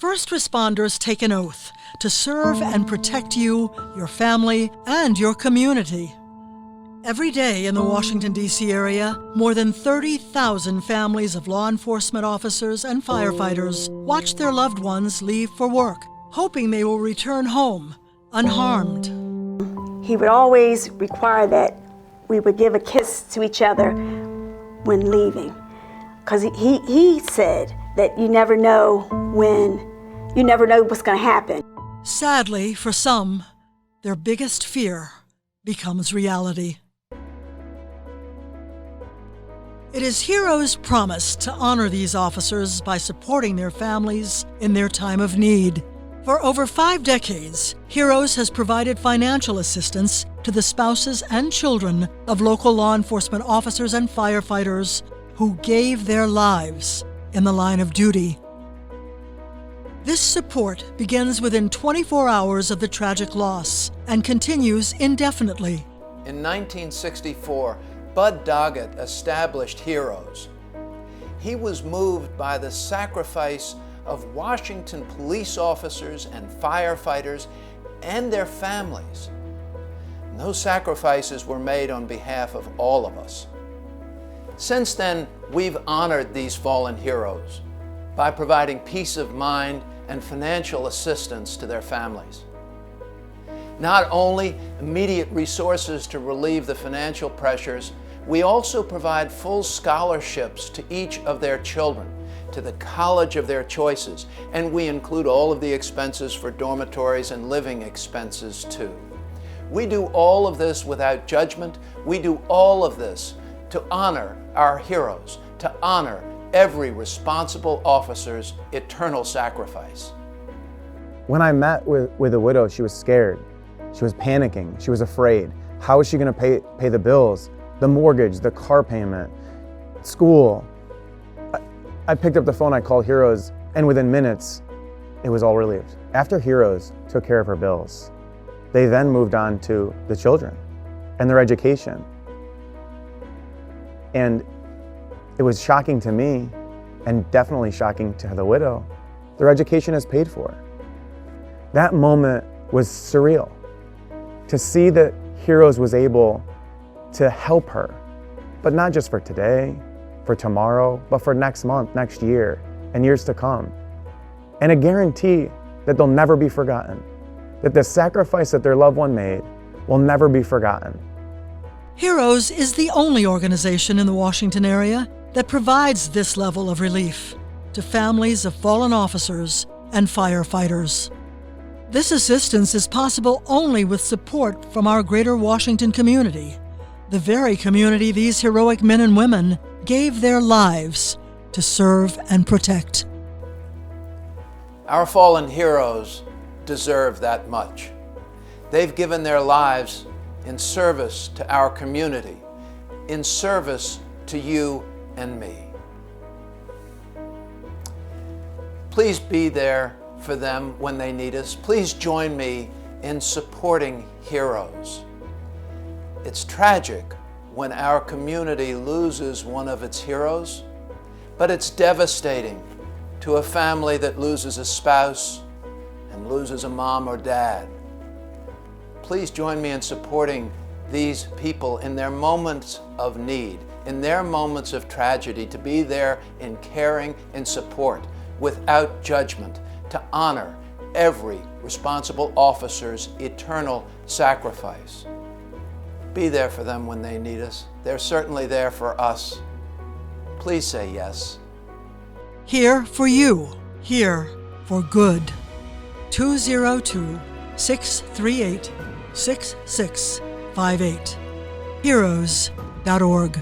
First responders take an oath to serve and protect you, your family, and your community. Every day in the Washington, D.C. area, more than 30,000 families of law enforcement officers and firefighters watch their loved ones leave for work, hoping they will return home unharmed. He would always require that we would give a kiss to each other when leaving, because he said that you never know what's going to happen. Sadly, for some, their biggest fear becomes reality. It is HEROES' promise to honor these officers by supporting their families in their time of need. For over 5 decades, HEROES has provided financial assistance to the spouses and children of local law enforcement officers and firefighters who gave their lives in the line of duty. This support begins within 24 hours of the tragic loss and continues indefinitely. In 1964, Bud Doggett established HEROES. He was moved by the sacrifice of Washington police officers and firefighters and their families. And those sacrifices were made on behalf of all of us. Since then, we've honored these fallen heroes by providing peace of mind and financial assistance to their families. Not only immediate resources to relieve the financial pressures, we also provide full scholarships to each of their children, to the college of their choices, and we include all of the expenses for dormitories and living expenses too. We do all of this without judgment. We do all of this to honor our heroes, to honor every responsible officer's eternal sacrifice. When I met with a widow, she was scared. She was panicking. She was afraid. How is she going to pay the bills, the mortgage, the car payment, school? I picked up the phone, I called HEROES, and within minutes, it was all relieved. After HEROES took care of her bills, they then moved on to the children and their education. And it was shocking to me, and definitely shocking to the widow. Their education is paid for. That moment was surreal. To see that HEROES was able to help her, but not just for today, for tomorrow, but for next month, next year, and years to come. And a guarantee that they'll never be forgotten, that the sacrifice that their loved one made will never be forgotten. HEROES is the only organization in the Washington area that provides this level of relief to families of fallen officers and firefighters. This assistance is possible only with support from our greater Washington community, the very community these heroic men and women gave their lives to serve and protect. Our fallen heroes deserve that much. They've given their lives in service to our community, in service to you and me. Please be there for them when they need us. Please join me in supporting HEROES. It's tragic when our community loses one of its heroes, but it's devastating to a family that loses a spouse and loses a mom or dad. Please join me in supporting these people in their moments of need, in their moments of tragedy, to be there in caring, in support, without judgment, to honor every responsible officer's eternal sacrifice. Be there for them when they need us. They're certainly there for us. Please say yes. Here for you, here for good. 202-638-6658. HEROES.org.